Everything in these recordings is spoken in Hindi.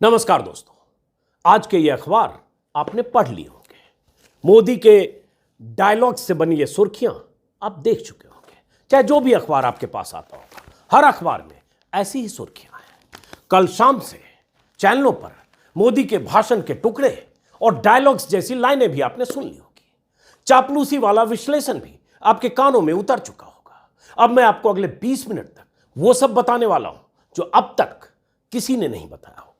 नमस्कार दोस्तों, आज के ये अखबार आपने पढ़ लिए होंगे। मोदी के डायलॉग से बनी ये सुर्खियां आप देख चुके होंगे। चाहे जो भी अखबार आपके पास आता होगा, हर अखबार में ऐसी ही सुर्खियां हैं। कल शाम से चैनलों पर मोदी के भाषण के टुकड़े और डायलॉग्स जैसी लाइनें भी आपने सुन ली होगी। चापलूसी वाला विश्लेषण भी आपके कानों में उतर चुका होगा। अब मैं आपको अगले 20 मिनट तक वो सब बताने वाला हूं जो अब तक किसी ने नहीं बताया होगा।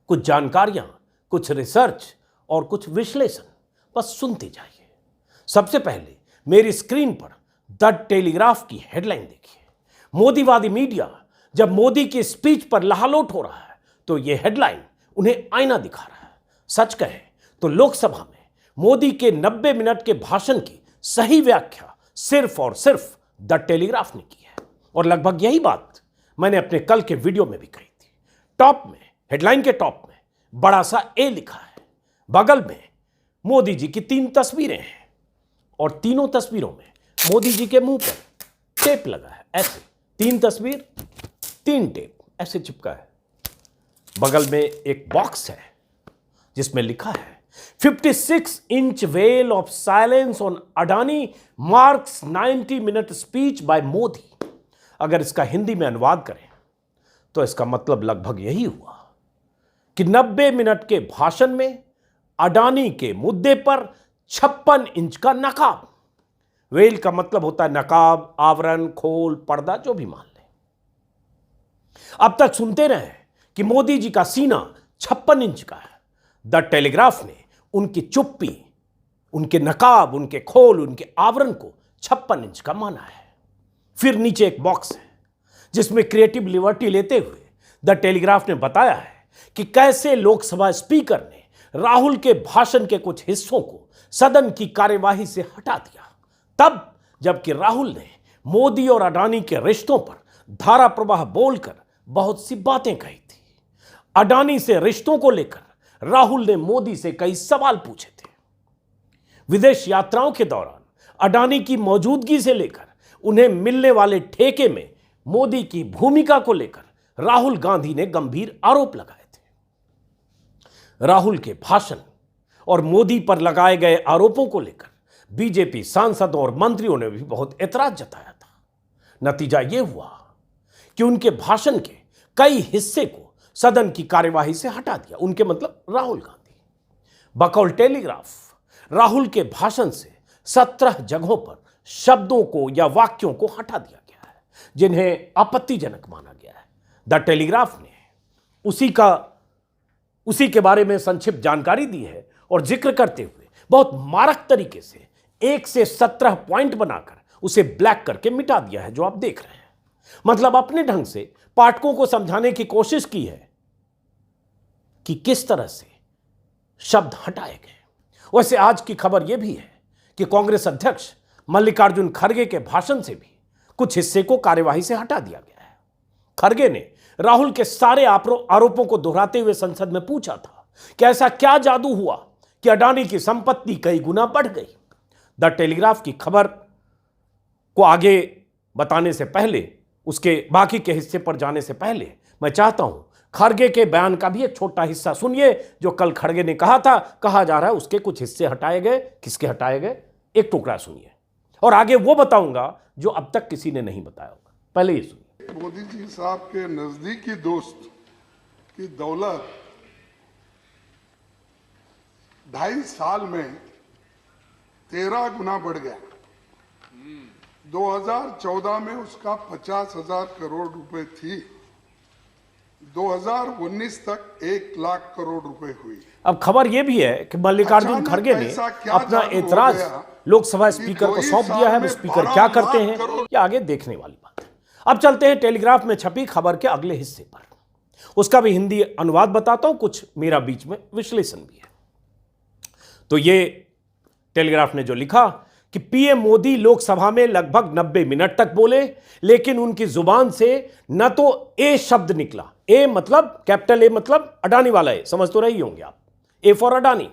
कुछ जानकारियां, कुछ रिसर्च और कुछ विश्लेषण, बस सुनते जाइए। सबसे पहले मेरी स्क्रीन पर द टेलीग्राफ की हेडलाइन देखिए। मोदीवादी मीडिया जब मोदी की स्पीच पर लहालोट हो रहा है तो यह हेडलाइन उन्हें आईना दिखा रहा है। सच कहे तो लोकसभा में मोदी के 90 मिनट के भाषण की सही व्याख्या सिर्फ और सिर्फ द टेलीग्राफ ने की है, और लगभग यही बात मैंने अपने कल के वीडियो में भी कही थी। टॉप में, हेडलाइन के टॉप में बड़ा सा ए लिखा है, बगल में मोदी जी की 3 तस्वीरें हैं और तीनों तस्वीरों में मोदी जी के मुंह पर टेप लगा है। ऐसे 3 तस्वीर, 3 टेप ऐसे चिपका है। बगल में एक बॉक्स है जिसमें लिखा है 56 inch well of silence on Adani marks 90 minute speech bye Modi. अगर इसका हिंदी में अनुवाद करें तो इसका मतलब लगभग यही हुआ कि 90 मिनट के भाषण में अडानी के मुद्दे पर 56 इंच का नकाब। वेल का मतलब होता है नकाब, आवरण, खोल, पर्दा, जो भी मान लें। अब तक सुनते रहे कि मोदी जी का सीना 56 इंच का है। द टेलीग्राफ ने उनकी चुप्पी, उनके नकाब, उनके खोल, उनके आवरण को 56 इंच का माना है। फिर नीचे एक बॉक्स है जिसमें क्रिएटिव लिबर्टी लेते हुए द टेलीग्राफ ने बताया है कि कैसे लोकसभा स्पीकर ने राहुल के भाषण के कुछ हिस्सों को सदन की कार्यवाही से हटा दिया, तब जबकि राहुल ने मोदी और अडानी के रिश्तों पर धारा प्रवाह बोलकर बहुत सी बातें कही थी। अडानी से रिश्तों को लेकर राहुल ने मोदी से कई सवाल पूछे थे। विदेश यात्राओं के दौरान अडानी की मौजूदगी से लेकर उन्हें मिलने वाले ठेके में मोदी की भूमिका को लेकर राहुल गांधी ने गंभीर आरोप लगाए थे। राहुल के भाषण और मोदी पर लगाए गए आरोपों को लेकर बीजेपी सांसदों और मंत्रियों ने भी बहुत ऐतराज जताया था। नतीजा यह हुआ कि उनके भाषण के कई हिस्से को सदन की कार्यवाही से हटा दिया। उनके मतलब राहुल गांधी। बकौल टेलीग्राफ राहुल के भाषण से 17 जगहों पर शब्दों को या वाक्यों को हटा दिया गया है जिन्हें आपत्तिजनक माना गया है। द टेलीग्राफ ने उसी के बारे में संक्षिप्त जानकारी दी है और जिक्र करते हुए बहुत मारक तरीके से 1 से 17 पॉइंट बनाकर उसे ब्लैक करके मिटा दिया है, जो आप देख रहे हैं। मतलब अपने ढंग से पाठकों को समझाने की कोशिश की है कि किस तरह से शब्द हटाए गए। वैसे आज की खबर यह भी है कि कांग्रेस अध्यक्ष मल्लिकार्जुन खड़गे के भाषण से भी कुछ हिस्से को कार्यवाही से हटा दिया गया है। खड़गे ने राहुल के सारे आरोपों को दोहराते हुए संसद में पूछा था कि ऐसा क्या जादू हुआ कि अडानी की संपत्ति कई गुना बढ़ गई। द टेलीग्राफ की खबर को आगे बताने से पहले, उसके बाकी के हिस्से पर जाने से पहले, मैं चाहता हूं खड़गे के बयान का भी एक छोटा हिस्सा सुनिए जो कल खड़गे ने कहा था। कहा जा रहा है उसके कुछ हिस्से हटाए गए। किसके हटाए गए, एक टुकड़ा सुनिए और आगे वो बताऊंगा जो अब तक किसी ने नहीं बताया होगा। पहले ये सुनिए। मोदी जी साहब के नजदीकी दोस्त की दौलत 2.5 साल में 13 गुना बढ़ गया। 2014 में उसका 50,000 करोड़ रुपए थी, 2019 तक 1 लाख करोड़ रुपए हुई। अब खबर यह भी है कि मल्लिकार्जुन खड़गे ने अपना ऐतराज लोकसभा स्पीकर को सौंप दिया है। वो स्पीकर क्या करते हैं ये आगे देखने वाली बात है। अब चलते हैं टेलीग्राफ में छपी खबर के अगले हिस्से पर। उसका भी हिंदी अनुवाद बताता हूं, कुछ मेरा बीच में विश्लेषण भी है। तो ये टेलीग्राफ ने जो लिखा कि पीएम मोदी लोकसभा में लगभग 90 मिनट तक बोले, लेकिन उनकी जुबान से न तो ए शब्द निकला, ए मतलब कैपिटल ए मतलब अडानी वाला ए, समझ तो रही होंगे आप, ए फॉर अडानी।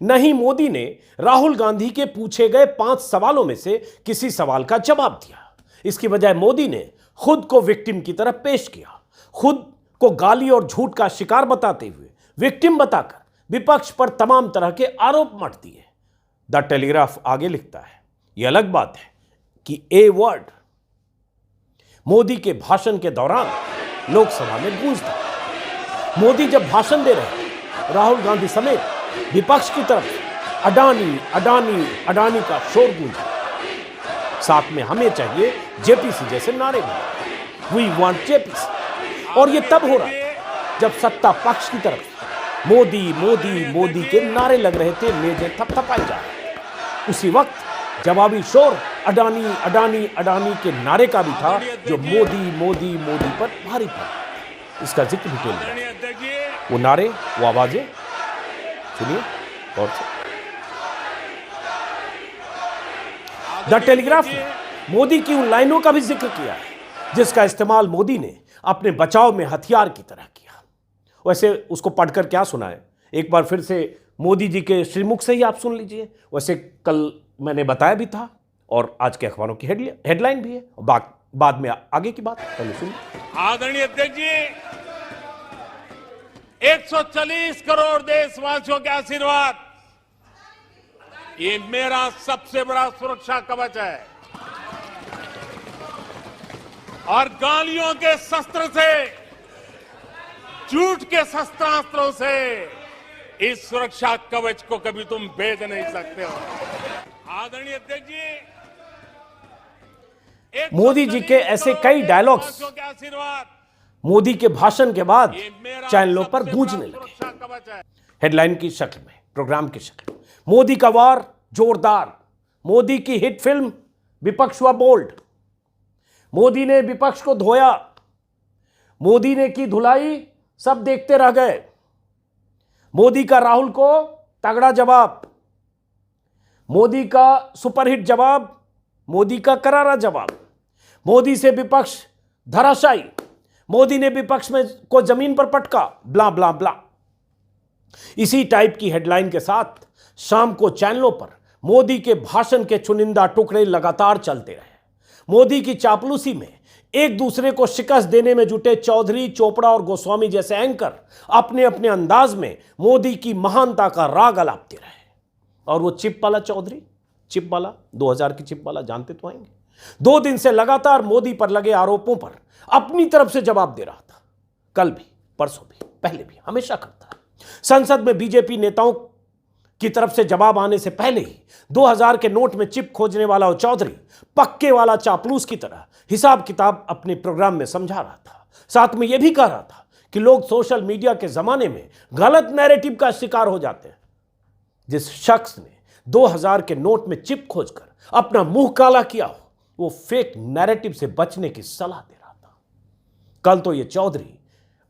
नहीं मोदी ने राहुल गांधी के पूछे गए 5 सवालों में से किसी सवाल का जवाब दिया। इसकी बजाय मोदी ने खुद को विक्टिम की तरह पेश किया, खुद को गाली और झूठ का शिकार बताते हुए विक्टिम बताकर विपक्ष पर तमाम तरह के आरोप मढ़ दिए। द टेलीग्राफ आगे लिखता है, यह अलग बात है कि ए वर्ड मोदी के भाषण के दौरान लोकसभा में गूंजता। मोदी जब भाषण दे रहे थे, राहुल गांधी समेत विपक्ष की तरफ से अडानी अडानी अडानी का शोर गूंजा। साथ में हमें चाहिए जेपीसी जैसे नारे बने, वी वांट जेपीसी। और यह तब हो रहा है जब सत्ता पक्ष की तरफ से मोदी मोदी मोदी के नारे लग रहे थे, मेजें थपथपाई जा रही। उसी वक्त जवाबी शोर अडानी अडानी अडानी के नारे का भी था, जो मोदी मोदी मोदी पर भारी पड़ा। इसका जिक्र भी कर लिया। वो नारे, वो आवाजें सुनिए गौर से। द टेलीग्राफ ने मोदी की उन लाइनों का भी जिक्र किया है जिसका इस्तेमाल मोदी ने अपने बचाव में हथियार की तरह किया। वैसे उसको पढ़कर क्या सुना है, एक बार फिर से मोदी जी के श्रीमुख से ही आप सुन लीजिए। वैसे कल मैंने बताया भी था और आज के अखबारों की हेडलाइन भी है, बाद में आगे की बात पहले सुनिए। आदरणीय अध्यक्ष जी, 140 करोड़ देशवासियों के आशीर्वाद, ये मेरा सबसे बड़ा सुरक्षा कवच है। और गालियों के शस्त्र से, झूठ के शस्त्रास्त्रों से इस सुरक्षा कवच को कभी तुम भेद नहीं सकते हो। आदरणीय अध्यक्ष जी, मोदी जी के ऐसे कई डायलॉग्स मोदी के भाषण के बाद चैनलों पर गूंजने लगे, हेडलाइन की शक्ल में, प्रोग्राम की शक्ल में। मोदी का वार जोरदार, मोदी की हिट फिल्म, विपक्ष हुआ बोल्ड, मोदी ने विपक्ष को धोया, मोदी ने की धुलाई, सब देखते रह गए। मोदी का राहुल को तगड़ा जवाब, मोदी का सुपरहिट जवाब, मोदी का करारा जवाब। मोदी से विपक्ष धराशायी, मोदी ने विपक्ष में को जमीन पर पटका, ब्ला ब्ला ब्ला। इसी टाइप की हेडलाइन के साथ शाम को चैनलों पर मोदी के भाषण के चुनिंदा टुकड़े लगातार चलते रहे। मोदी की चापलूसी में एक दूसरे को शिकस्त देने में जुटे चौधरी, चोपड़ा और गोस्वामी जैसे एंकर अपने अपने अंदाज में मोदी की महानता का राग अलापते रहे। और वो चिप वाला चौधरी, चिप वाला 2000 की चिप वाला जानते तो आएंगे, 2 दिन से लगातार मोदी पर लगे आरोपों पर अपनी तरफ से जवाब दे रहा था। कल भी, परसों भी, पहले भी, हमेशा करता है। संसद में बीजेपी नेताओं की तरफ से जवाब आने से पहले ही 2000 के नोट में चिप खोजने वाला वो चौधरी पक्के वाला चापलूस की तरह हिसाब किताब अपने प्रोग्राम में समझा रहा था। साथ में यह भी कह रहा था कि लोग सोशल मीडिया के जमाने में गलत नैरेटिव का शिकार हो जाते हैं। जिस शख्स ने 2000 के नोट में चिप खोजकर अपना मुंह काला किया हो, वो फेक नैरेटिव से बचने की सलाह दे रहा था। कल तो ये चौधरी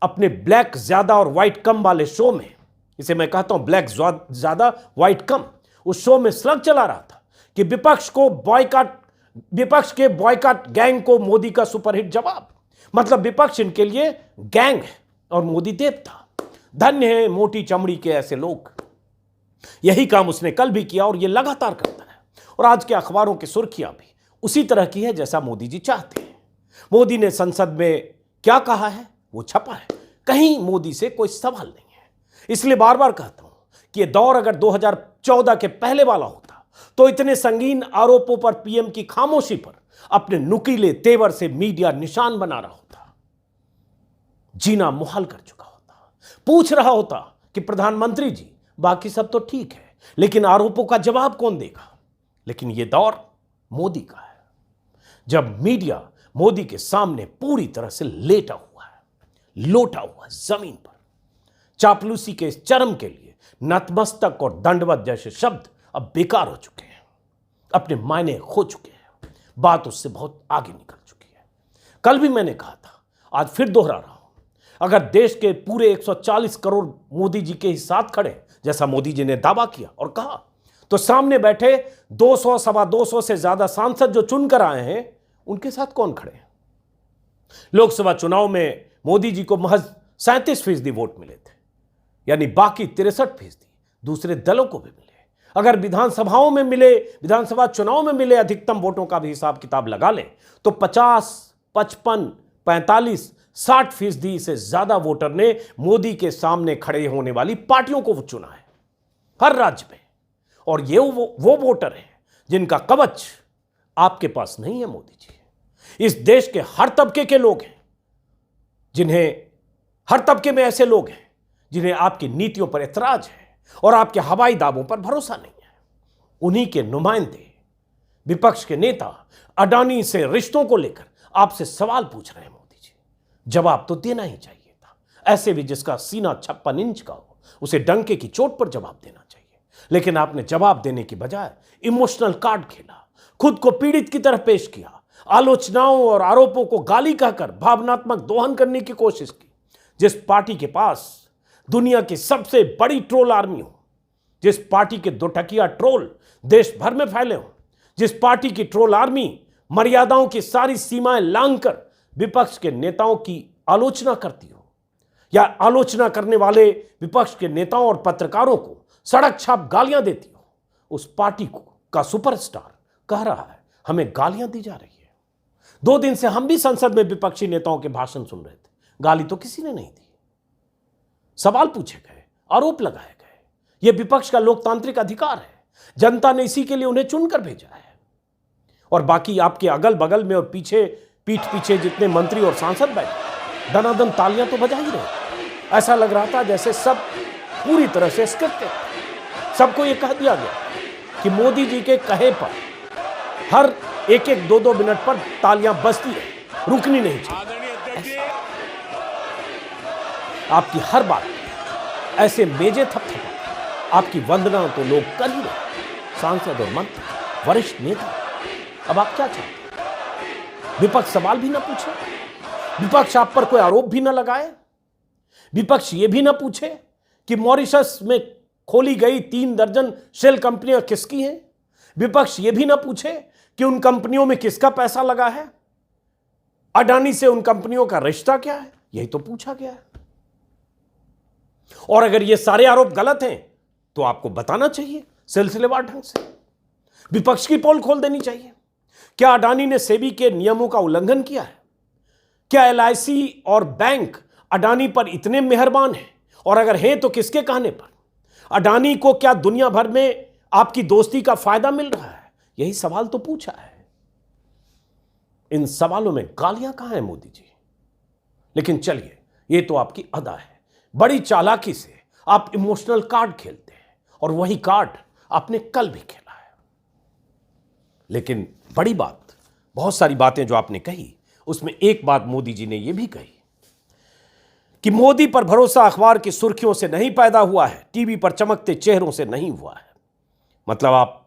अपने ब्लैक ज्यादा और व्हाइट कम वाले शो में, इसे मैं कहता हूं ब्लैक ज्यादा व्हाइट कम, उस शो में स्लग चला रहा था कि विपक्ष के बॉयकॉट गैंग को मोदी का सुपरहिट जवाब। मतलब विपक्ष इनके लिए गैंग है और मोदी देवता। धन्य है मोटी चमड़ी के ऐसे लोग। यही काम उसने कल भी किया और यह लगातार करता है। और आज के अखबारों की सुर्खियां भी उसी तरह की है जैसा मोदी जी चाहते हैं। मोदी ने संसद में क्या कहा है वो छपा है, कहीं मोदी से कोई सवाल नहीं है। इसलिए बार बार कहता हूं कि यह दौर अगर 2014 के पहले वाला होता तो इतने संगीन आरोपों पर पीएम की खामोशी पर अपने नुकीले तेवर से मीडिया निशान बना रहा होता, जीना मुहाल कर चुका होता, पूछ रहा होता कि प्रधानमंत्री जी बाकी सब तो ठीक है लेकिन आरोपों का जवाब कौन देगा। लेकिन यह दौर मोदी का है, जब मीडिया मोदी के सामने पूरी तरह से लेटा हुआ है, लोटा हुआ है जमीन पर। चापलूसी के इस चरम के लिए नतमस्तक और दंडवत जैसे शब्द अब बेकार हो चुके हैं, अपने मायने खो चुके हैं, बात उससे बहुत आगे निकल चुकी है। कल भी मैंने कहा था, आज फिर दोहरा रहा हूं, अगर देश के पूरे 140 करोड़ मोदी जी के ही साथ खड़े जैसा मोदी जी ने दावा किया और कहा, तो सामने बैठे 200 सवा 200 से ज्यादा सांसद जो चुनकर आए हैं उनके साथ कौन खड़े हैं। लोकसभा चुनाव में मोदी जी को महज 37% वोट मिले थे, यानी बाकी 63% दूसरे दलों को भी मिले। अगर विधानसभा चुनाव में मिले अधिकतम वोटों का भी हिसाब किताब लगा लें तो 50, 55, 45 60% से ज्यादा वोटर ने मोदी के सामने खड़े होने वाली पार्टियों को चुना है हर राज्य में। और ये वो वोटर है जिनका कवच आपके पास नहीं है मोदी जी। इस देश के हर तबके के लोग हैं हर तबके में ऐसे लोग हैं जिन्हें आपकी नीतियों पर ऐतराज है और आपके हवाई दावों पर भरोसा नहीं है। उन्हीं के नुमाइंदे, विपक्ष के नेता अडानी से रिश्तों को लेकर आपसे सवाल पूछ रहे हैं मोदी जी। जवाब तो देना ही चाहिए था। ऐसे भी जिसका सीना 56 इंच का हो उसे डंके की चोट पर जवाब देना चाहिए, लेकिन आपने जवाब देने की बजाय इमोशनल कार्ड खेला, खुद को पीड़ित की तरह पेश किया, आलोचनाओं और आरोपों को गाली कहकर भावनात्मक दोहन करने की कोशिश की। जिस पार्टी के पास दुनिया की सबसे बड़ी ट्रोल आर्मी हो, जिस पार्टी के दो टकिया ट्रोल देश भर में फैले हो, जिस पार्टी की ट्रोल आर्मी मर्यादाओं की सारी सीमाएं लांघकर विपक्ष के नेताओं की आलोचना करती हो, या आलोचना करने वाले विपक्ष के नेताओं और पत्रकारों को सड़क छाप गालियां देती हो, उस पार्टी का सुपरस्टार कह रहा है हमें गालियां दी जा रही है। 2 दिन से हम भी संसद में विपक्षी नेताओं के भाषण सुन रहे थे, गाली तो किसी ने नहीं दी। सवाल पूछे गए, आरोप लगाए गए। यह विपक्ष का लोकतांत्रिक अधिकार है, जनता ने इसी के लिए उन्हें चुनकर भेजा है। और बाकी आपके अगल बगल में और पीठ पीछे जितने मंत्री और सांसद बैठे दनादन तालियां तो बजा ही रहे। ऐसा लग रहा था जैसे सब पूरी तरह से स्क्रिप्टेड। सबको यह कह दिया गया कि मोदी जी के कहे पर हर 1-2 मिनट पर तालियां बजती है, रुकनी नहीं चाहिए। आपकी हर बात ऐसे मेजे थपथपा, आपकी वंदना तो लोग कर ही रहे, सांसद और मंत्री, वरिष्ठ नेता। अब आप क्या चाहते हैं? विपक्ष सवाल भी ना पूछे, विपक्ष आप पर कोई आरोप भी ना लगाए, विपक्ष ये भी ना पूछे कि मॉरिशस में खोली गई 3 दर्जन शेल कंपनियां किसकी हैं, विपक्ष ये भी ना पूछे कि उन कंपनियों में किसका पैसा लगा है, अडानी से उन कंपनियों का रिश्ता क्या है, यही तो पूछा गया है। और अगर ये सारे आरोप गलत हैं तो आपको बताना चाहिए सिलसिलेवार ढंग से, विपक्ष की पोल खोल देनी चाहिए। क्या अडानी ने सेबी के नियमों का उल्लंघन किया है? क्या एलआईसी और बैंक अडानी पर इतने मेहरबान हैं, और अगर हैं तो किसके कहने पर? अडानी को क्या दुनिया भर में आपकी दोस्ती का फायदा मिल रहा है? यही सवाल तो पूछा है। इन सवालों में गालियां कहां हैं मोदी जी? लेकिन चलिए, यह तो आपकी अदा है। बड़ी चालाकी से आप इमोशनल कार्ड खेलते हैं, और वही कार्ड आपने कल भी खेला है। लेकिन बड़ी बात, बहुत सारी बातें जो आपने कही, उसमें एक बात मोदी जी ने यह भी कही कि मोदी पर भरोसा अखबार की सुर्खियों से नहीं पैदा हुआ है, टीवी पर चमकते चेहरों से नहीं हुआ है। मतलब आप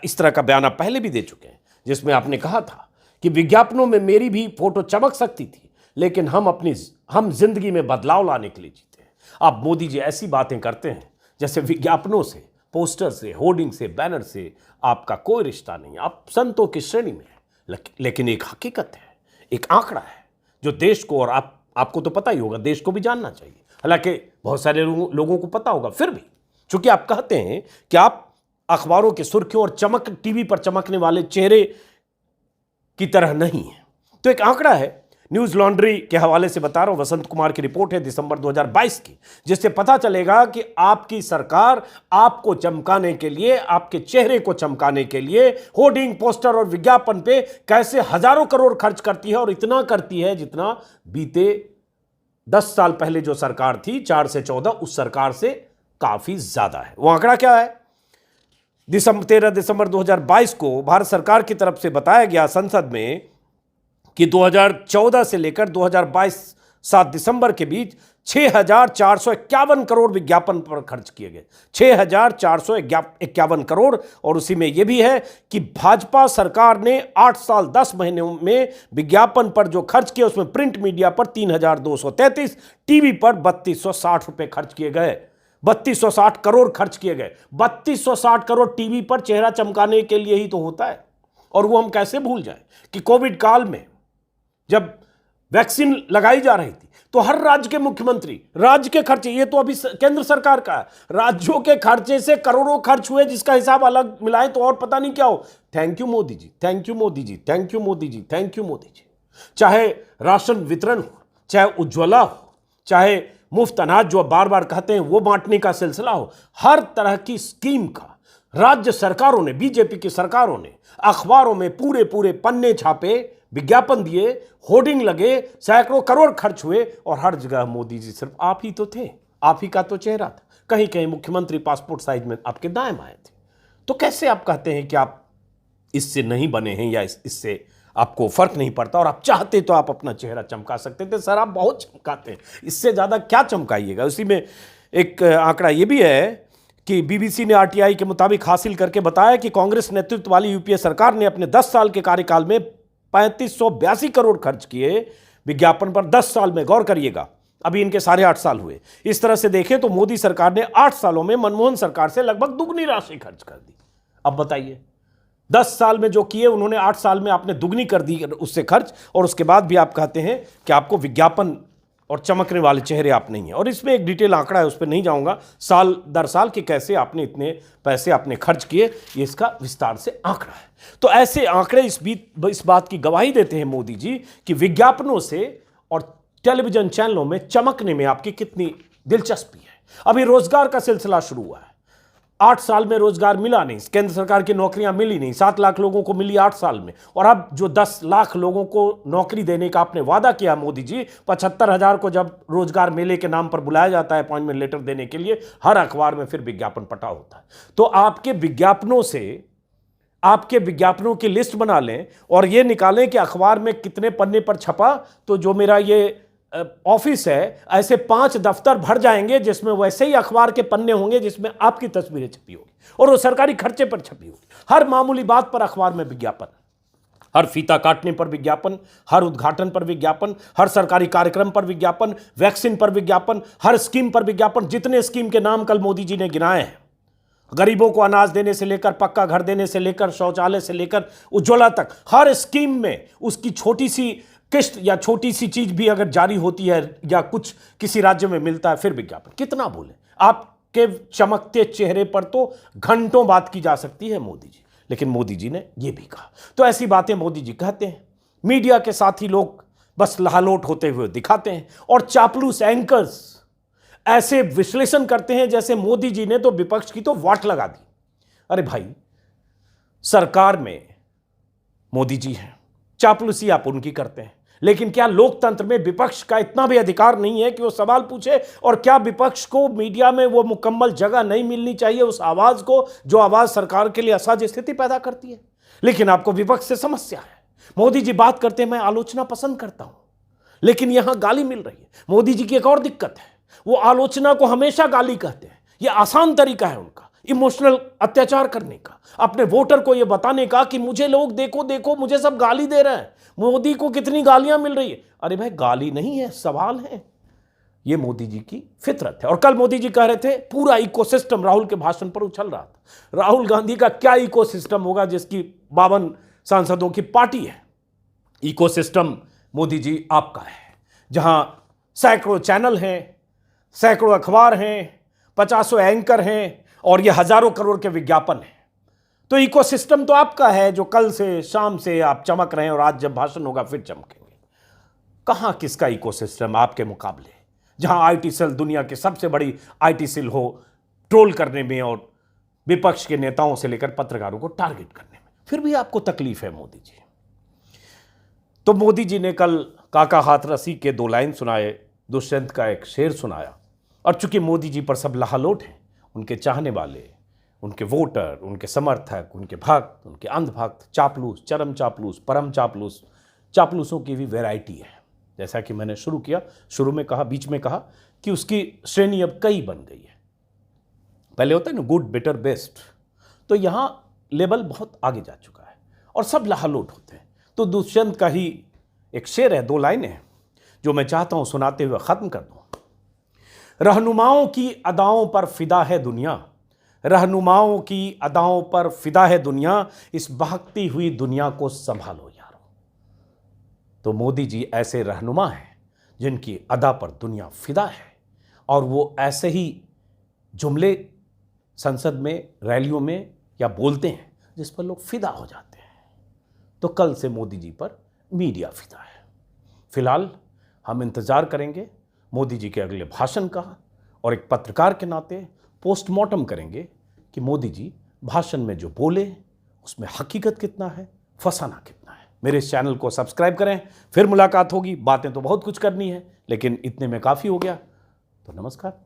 इस तरह का बयान आप पहले भी दे चुके हैं, जिसमें आपने कहा था कि विज्ञापनों में मेरी भी फोटो चमक सकती थी, लेकिन हम जिंदगी में बदलाव लाने के लिए जीते हैं। आप मोदी जी ऐसी बातें करते हैं जैसे विज्ञापनों से, पोस्टर से, होर्डिंग से, बैनर से आपका कोई रिश्ता नहीं, आप संतों की श्रेणी में है। लेकिन एक हकीकत है, एक आंकड़ा है जो देश को, और आपको तो पता ही होगा, देश को भी जानना चाहिए। हालांकि बहुत सारे लोगों को पता होगा, फिर भी चूंकि आप कहते हैं कि आप अखबारों की सुर्खियों और टीवी पर चमकने वाले चेहरे की तरह नहीं है, तो एक आंकड़ा है, न्यूज लॉन्ड्री के हवाले से बता रहा हूं, वसंत कुमार की रिपोर्ट है दिसंबर 2022 की, जिससे पता चलेगा कि आपकी सरकार आपको चमकाने के लिए, आपके चेहरे को चमकाने के लिए होर्डिंग, पोस्टर और विज्ञापन पे कैसे हजारों करोड़ खर्च करती है, और इतना करती है जितना बीते 10 साल पहले जो सरकार थी 4 से 14, उस सरकार से काफी ज्यादा है। वो आंकड़ा क्या है? 13 दिसंबर 2022 को भारत सरकार की तरफ से बताया गया संसद में कि 2014 से लेकर 2022 7 दिसंबर के बीच 6,451 करोड़ विज्ञापन पर खर्च किए गए, 6,451 करोड़। और उसी में यह भी है कि भाजपा सरकार ने 8 साल 10 महीनों में विज्ञापन पर जो खर्च किया, उसमें प्रिंट मीडिया पर 3,233, टीवी पर 3,260 रुपए खर्च किए गए, 3,260 करोड़ खर्च किए गए। 3,260 करोड़ टीवी पर चेहरा चमकाने के लिए ही तो होता है। और वो हम कैसे भूल जाएं कि कोविड काल में जब वैक्सीन लगाई जा रही थी तो हर राज्य के मुख्यमंत्री, राज्य के खर्चे, ये तो अभी केंद्र सरकार का है, राज्यों के खर्चे से करोड़ों खर्च हुए, जिसका हिसाब अलग मिलाएं तो और पता नहीं क्या हो। Thank you Modi ji, thank you Modi ji, thank you Modi ji, thank you Modi ji. चाहे राशन वितरण हो, चाहे उज्ज्वला हो, चाहे मुफ्त अनाज जो बार बार कहते हैं वो बांटने का सिलसिला हो, हर तरह की स्कीम का राज्य सरकारों ने, बीजेपी की सरकारों ने अखबारों में पूरे पूरे पन्ने छापे, विज्ञापन दिए, होर्डिंग लगे, सैकड़ों करोड़ खर्च हुए और हर जगह मोदी जी सिर्फ आप ही तो थे, आप ही का तो चेहरा था। कहीं कहीं मुख्यमंत्री पासपोर्ट साइज में आपके दाएं बाएं थे। तो कैसे आप कहते हैं कि आप इससे नहीं बने हैं या इससे आपको फर्क नहीं पड़ता, और आप चाहते तो आप अपना चेहरा चमका सकते थे। सर आप बहुत चमकाते हैं, इससे ज़्यादा क्या चमकाइएगा। उसी में एक आंकड़ा ये भी है कि बीबीसी ने आरटीआई के मुताबिक हासिल करके बताया कि कांग्रेस नेतृत्व वाली यूपीए सरकार ने अपने 10 साल के कार्यकाल में 3582 करोड़ खर्च किए विज्ञापन पर। 10 साल में, गौर करिएगा, अभी इनके 8.5 साल हुए। इस तरह से देखें तो मोदी सरकार ने 8 सालों में मनमोहन सरकार से लगभग दुगनी राशि खर्च कर दी। अब बताइए, 10 साल में जो किए उन्होंने 8 साल में आपने दुगनी कर दी उससे खर्च, और उसके बाद भी आप कहते हैं कि आपको विज्ञापन और चमकने वाले चेहरे आप नहीं हैं। और इसमें एक डिटेल आंकड़ा है, उस पर नहीं जाऊंगा, साल दर साल के कैसे आपने इतने पैसे आपने खर्च किए, ये इसका विस्तार से आंकड़ा है। तो ऐसे आंकड़े इस बात की गवाही देते हैं मोदी जी कि विज्ञापनों से और टेलीविजन चैनलों में चमकने में आपकी कितनी दिलचस्पी है। अभी रोजगार का सिलसिला शुरू हुआ है। 8 साल में रोजगार मिला नहीं, केंद्र सरकार की नौकरियां मिली नहीं, 7 लाख लोगों को मिली 8 साल में। और अब जो 10 लाख लोगों को नौकरी देने का आपने वादा किया मोदी जी, 75,000 को जब रोजगार मेले के नाम पर बुलाया जाता है अपॉइंटमेंट लेटर देने के लिए, हर अखबार में फिर विज्ञापन पटा होता है। तो आपके विज्ञापनों की लिस्ट बना लें और ये निकालें कि अखबार में कितने पन्ने पर छपा, तो जो मेरा ये ऑफिस है, ऐसे 5 दफ्तर भर जाएंगे जिसमें वैसे ही अखबार के पन्ने होंगे जिसमें आपकी तस्वीरें छपी होगी और वो सरकारी खर्चे पर छपी होगी। हर मामूली बात पर अखबार में विज्ञापन, हर फीता काटने पर विज्ञापन, हर उद्घाटन पर विज्ञापन, हर सरकारी कार्यक्रम पर विज्ञापन, वैक्सीन पर विज्ञापन, हर स्कीम पर विज्ञापन। जितने स्कीम के नाम कल मोदी जी ने गिनाए हैं, गरीबों को अनाज देने से लेकर, पक्का घर देने से लेकर, शौचालय से लेकर उज्ज्वला तक, हर स्कीम में उसकी छोटी सी किस्त या छोटी सी चीज भी अगर जारी होती है या कुछ किसी राज्य में मिलता है, फिर विज्ञापन। कितना बोले, आपके चमकते चेहरे पर तो घंटों बात की जा सकती है मोदी जी, लेकिन मोदी जी ने यह भी कहा। तो ऐसी बातें मोदी जी कहते हैं, मीडिया के साथ ही लोग बस लहालोट होते हुए दिखाते हैं और चापलूस एंकर्स ऐसे विश्लेषण करते हैं जैसे मोदी जी ने तो विपक्ष की तो वाट लगा दी। अरे भाई, सरकार में मोदी जी हैं, चापलूसी आप उनकी करते हैं, लेकिन क्या लोकतंत्र में विपक्ष का इतना भी अधिकार नहीं है कि वो सवाल पूछे? और क्या विपक्ष को मीडिया में वो मुकम्मल जगह नहीं मिलनी चाहिए उस आवाज को जो आवाज सरकार के लिए असहज स्थिति पैदा करती है? लेकिन आपको विपक्ष से समस्या है। मोदी जी बात करते हैं, मैं आलोचना पसंद करता हूं, लेकिन यहां गाली मिल रही है। मोदी जी की एक और दिक्कत है, वो आलोचना को हमेशा गाली कहते हैं। यह आसान तरीका है उनका इमोशनल अत्याचार करने का, अपने वोटर को यह बताने का कि मुझे लोग देखो देखो, मुझे सब गाली दे रहे हैं, मोदी को कितनी गालियां मिल रही है। अरे भाई, गाली नहीं है, सवाल है। यह मोदी जी की फितरत है। और कल मोदी जी कह रहे थे पूरा इकोसिस्टम राहुल के भाषण पर उछल रहा था। राहुल गांधी का क्या इकोसिस्टम होगा जिसकी 52 सांसदों की पार्टी है? इकोसिस्टम मोदी जी आपका है, जहां सैकड़ों चैनल हैं, सैकड़ों अखबार हैं, 50 एंकर हैं और ये हजारों करोड़ के विज्ञापन हैं। तो इकोसिस्टम तो आपका है जो कल से शाम से आप चमक रहे हैं और आज जब भाषण होगा फिर चमकेंगे। कहां किसका इकोसिस्टम आपके मुकाबले, जहां आईटी सेल दुनिया की सबसे बड़ी आईटी सेल हो ट्रोल करने में और विपक्ष के नेताओं से लेकर पत्रकारों को टारगेट करने में, फिर भी आपको तकलीफ है मोदी जी। तो मोदी जी ने कल काका हाथरसी के 2 लाइन सुनाए, दुष्यंत का एक शेर सुनाया। और चूंकि मोदी जी पर सब लहालोट हैं, उनके चाहने वाले, उनके वोटर, उनके समर्थक, उनके भक्त, उनके अंधभक्त, चापलूस, चरम चापलूस, परम चापलूस, चापलूसों की भी वैरायटी है। जैसा कि मैंने शुरू में कहा, बीच में कहा कि उसकी श्रेणी अब कई बन गई है। पहले होता है ना गुड, बेटर, बेस्ट, तो यहां लेवल बहुत आगे जा चुका है और सब लहालोट होते हैं। तो दुष्यंत का ही एक शेर है, 2 लाइनें हैं जो मैं चाहता हूं सुनाते हुए खत्म कर दूं। रहनुमाओं की अदाओं पर फिदा है दुनिया, रहनुमाओं की अदाओं पर फिदा है दुनिया, इस बहकती हुई दुनिया को संभालो यारो। तो मोदी जी ऐसे रहनुमा हैं जिनकी अदा पर दुनिया फिदा है, और वो ऐसे ही जुमले संसद में, रैलियों में या बोलते हैं जिस पर लोग फिदा हो जाते हैं। तो कल से मोदी जी पर मीडिया फिदा है। फिलहाल हम इंतज़ार करेंगे मोदी जी के अगले भाषण का और एक पत्रकार के नाते पोस्टमार्टम करेंगे कि मोदी जी भाषण में जो बोले उसमें हकीकत कितना है, फसाना कितना है। मेरे इस चैनल को सब्सक्राइब करें, फिर मुलाकात होगी। बातें तो बहुत कुछ करनी है लेकिन इतने में काफ़ी हो गया। तो नमस्कार।